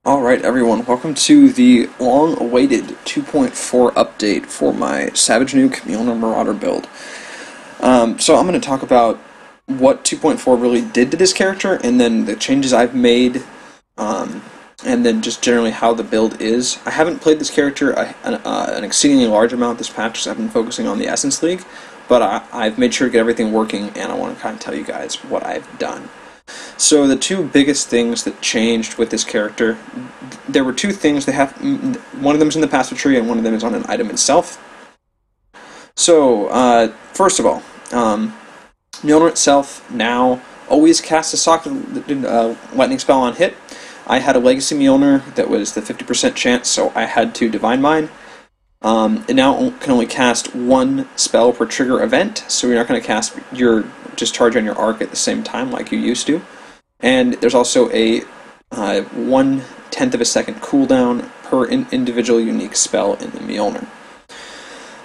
Alright everyone, welcome to the long-awaited 2.4 update for my Savagenuke Mjolner Marauder build. So I'm going to talk about what 2.4 really did to this character, and then the changes I've made, and then just generally how the build is. I haven't played this character an exceedingly large amount this patch because I've been focusing on the Essence League, but I've made sure to get everything working, and I want to kind of tell you guys what I've done. So the two biggest things that changed with this character, there were two things. One of them is in the passive tree, and one of them is on an item itself. So first of all, Mjolnir itself now always casts a socket lightning spell on hit. I had a Legacy Mjolnir that was the 50% chance, so I had to Divine Mine. It now can only cast one spell per trigger event, so you're not going to cast your discharge on your arc at the same time like you used to. And there's also a 1/10 of a second cooldown per individual unique spell in the Mjolnir.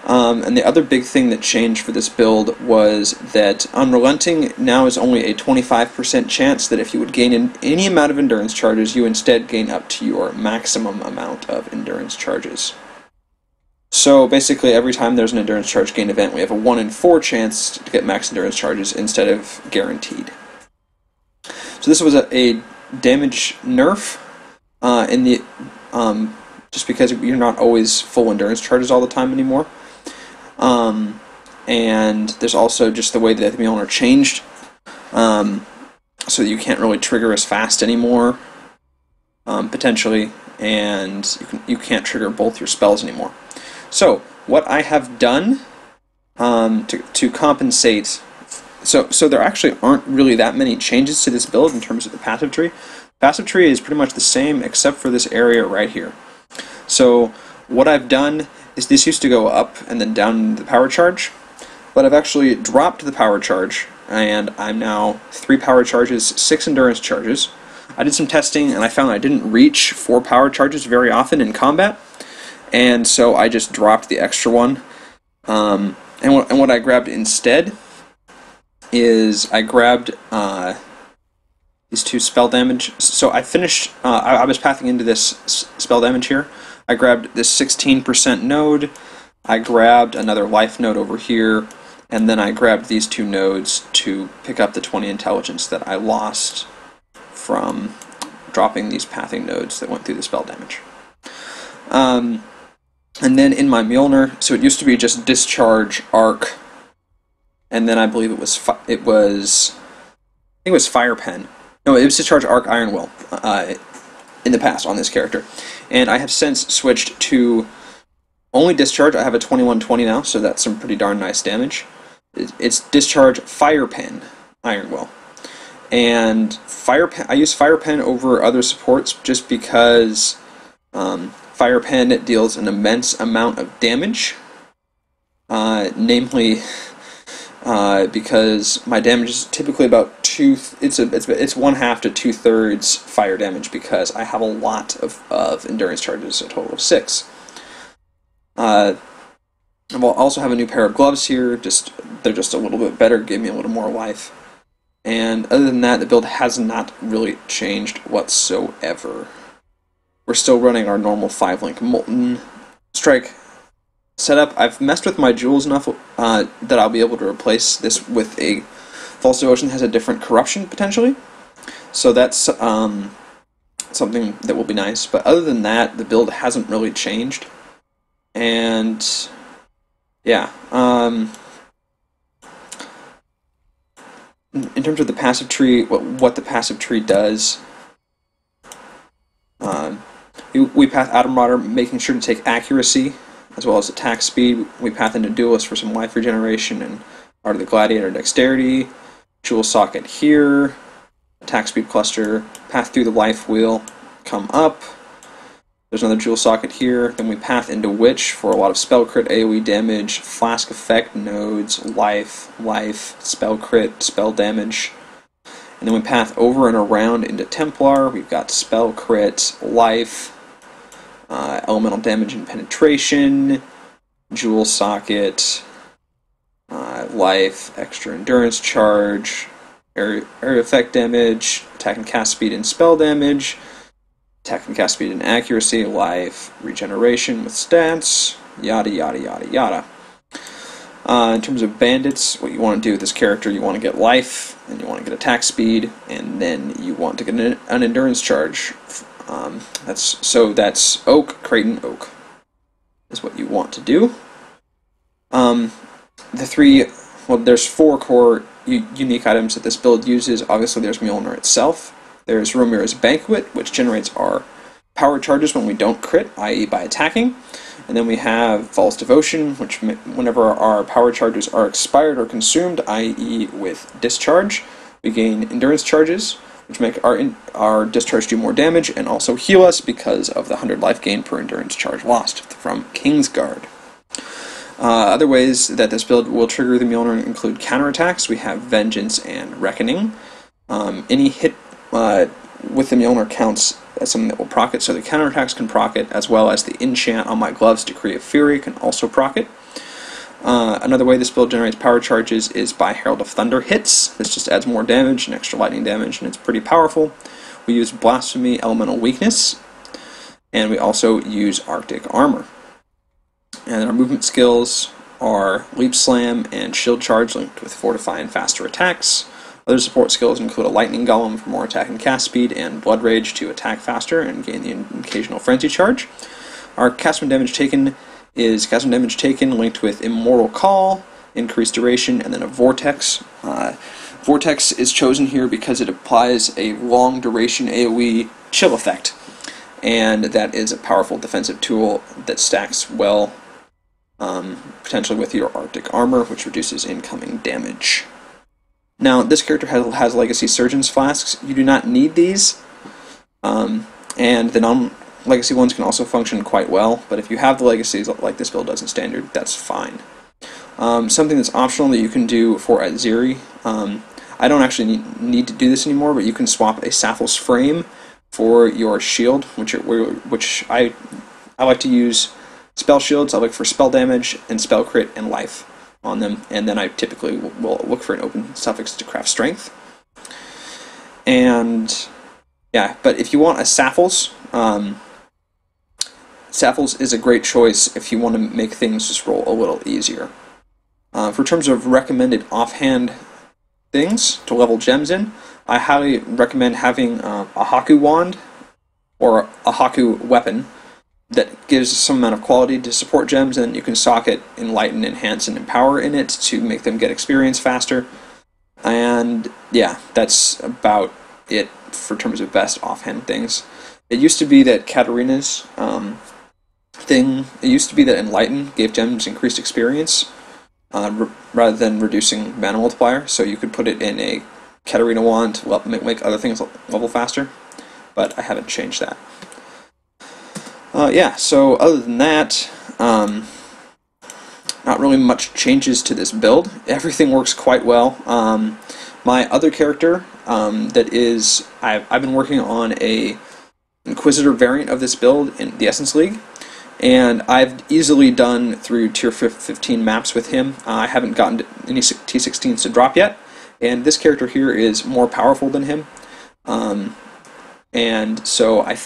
And the other big thing that changed for this build was that Unrelenting now is only a 25% chance that if you would gain any amount of endurance charges, you instead gain up to your maximum amount of endurance charges. So basically every time there's an endurance charge gain event, we have a 1 in 4 chance to get max endurance charges instead of guaranteed. So this was a damage nerf in the just because you're not always full endurance charges all the time anymore. And there's also just the way that the Mjolnir changed, so that you can't really trigger as fast anymore, potentially, and you can't trigger both your spells anymore. So what I have done to compensate, so there actually aren't really that many changes to this build in terms of the passive tree. Passive tree is pretty much the same except for this area right here. So what I've done is this used to go up and then down into the power charge, but I've actually dropped the power charge, and I'm now 3 power charges, 6 endurance charges. I did some testing and I found I didn't reach 4 power charges very often in combat, and so I just dropped the extra one. And what I grabbed instead is I grabbed these 2 spell damage. So I finished, I was pathing into this spell damage here. I grabbed this 16% node, I grabbed another life node over here, and then I grabbed these 2 nodes to pick up the 20 intelligence that I lost from dropping these pathing nodes that went through the spell damage. And then in my Mjolnir, so it used to be just discharge, arc, and then I believe it was Fire Pen. No, it was discharge, arc, Iron Will in the past on this character. And I have since switched to only discharge. I have a 21/20 now, so that's some pretty darn nice damage. It's discharge, Fire Pen, Iron Will. And Fire Pen, I use Fire Pen over other supports just because Fire Pen deals an immense amount of damage, namely because my damage is typically about it's 1/2 to 2/3 fire damage because I have a lot of endurance charges, a total of 6. I will also have a new pair of gloves here. They're just a little bit better, give me a little more life. And other than that, the build has not really changed whatsoever. We're still running our normal 5-link Molten Strike setup. I've messed with my jewels enough that I'll be able to replace this with a False Devotion that has a different corruption, potentially. So that's something that will be nice. But other than that, the build hasn't really changed. And yeah, in terms of the passive tree, what the passive tree does, we path Atom Marauder, making sure to take accuracy as well as attack speed. We path into Duelist for some life regeneration and Art of the Gladiator dexterity. Jewel Socket here, attack speed cluster, path through the life wheel, come up. There's another Jewel Socket here. Then we path into Witch for a lot of spell crit, AoE damage, flask effect nodes, life, spell crit, spell damage. And then we path over and around into Templar. We've got spell crit, life, elemental damage and penetration, Jewel Socket, life, extra endurance charge, area effect damage, attack and cast speed and spell damage, attack and cast speed and accuracy, life, regeneration with stats, yada yada yada yada. In terms of bandits, what you want to do with this character, you want to get life, and you want to get attack speed, and then you want to get an endurance charge. That's Oak, Creighton, Oak is what you want to do. There's 4 core unique items that this build uses. Obviously, there's Mjolner itself. There's Romir's Banquet, which generates our power charges when we don't crit, i.e. by attacking. And then we have False Devotion, which whenever our power charges are expired or consumed, i.e. with discharge, we gain endurance charges, which make our discharge do more damage and also heal us because of the 100 life gain per endurance charge lost from Kingsguard. Other ways that this build will trigger the Mjolnir include counterattacks. We have Vengeance and Reckoning. Any hit with the Mjolnir counts as something that will proc it, so the counterattacks can proc it, as well as the enchant on my gloves, Decree of Fury, can also proc it. Another way this build generates power charges is by Herald of Thunder hits. This just adds more damage and extra lightning damage, and it's pretty powerful. We use Blasphemy Elemental Weakness, and we also use Arctic Armor. And our movement skills are Leap Slam and Shield Charge linked with Fortify and faster attacks. Other support skills include a Lightning Golem for more attack and cast speed, and Blood Rage to attack faster and gain the occasional Frenzy Charge. Our cast when damage taken is cast when damage taken linked with Immortal Call, increased duration, and then a Vortex. Vortex is chosen here because it applies a long duration AoE chill effect, and that is a powerful defensive tool that stacks well, potentially with your Arctic Armor, which reduces incoming damage. Now, this character has Legacy Surgeon's Flasks. You do not need these, and the non-Legacy ones can also function quite well, but if you have the Legacies like this build does in Standard, that's fine. Something that's optional that you can do for Aziri, I don't actually need to do this anymore, but you can swap a Sathos Frame for your shield, which I like to use spell shields. I look for spell damage and spell crit and life on them, and then I typically will look for an open suffix to craft strength. And yeah, but if you want a Saphals, Saphals is a great choice if you want to make things just roll a little easier. For terms of recommended offhand things to level gems in, I highly recommend having a Haku Wand or a Haku Weapon that gives some amount of quality to support gems, and you can socket Enlighten, Enhance, and Empower in it to make them get experience faster. And yeah, that's about it for terms of best offhand things. It used to be that Katarina's it used to be that Enlighten gave gems increased experience rather than reducing mana multiplier, so you could put it in a Katarina wand to make other things level faster, but I haven't changed that. Yeah, so other than that, not really much changes to this build. Everything works quite well. My other character, I've been working on a Inquisitor variant of this build in the Essence League, and I've easily done through tier 15 maps with him. I haven't gotten any T16s to drop yet, and this character here is more powerful than him, and so I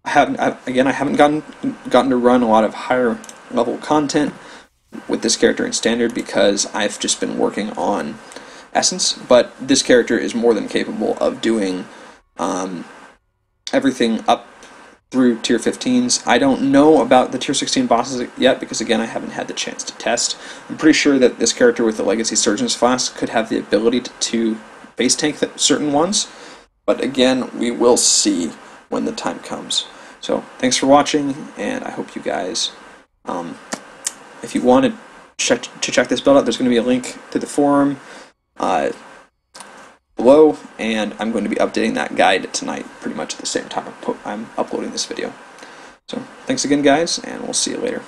haven't gotten to run a lot of higher level content with this character in Standard because I've just been working on Essence, but this character is more than capable of doing everything up through tier 15s. I don't know about the tier 16 bosses yet because, again, I haven't had the chance to test. I'm pretty sure that this character with the Legacy Surgeon's Flask could have the ability to base tank certain ones, but again, we will see when the time comes. So, thanks for watching, and I hope you guys, if you want to check this build out, there's going to be a link to the forum below, and I'm going to be updating that guide tonight pretty much at the same time I'm uploading this video. So, thanks again, guys, and we'll see you later.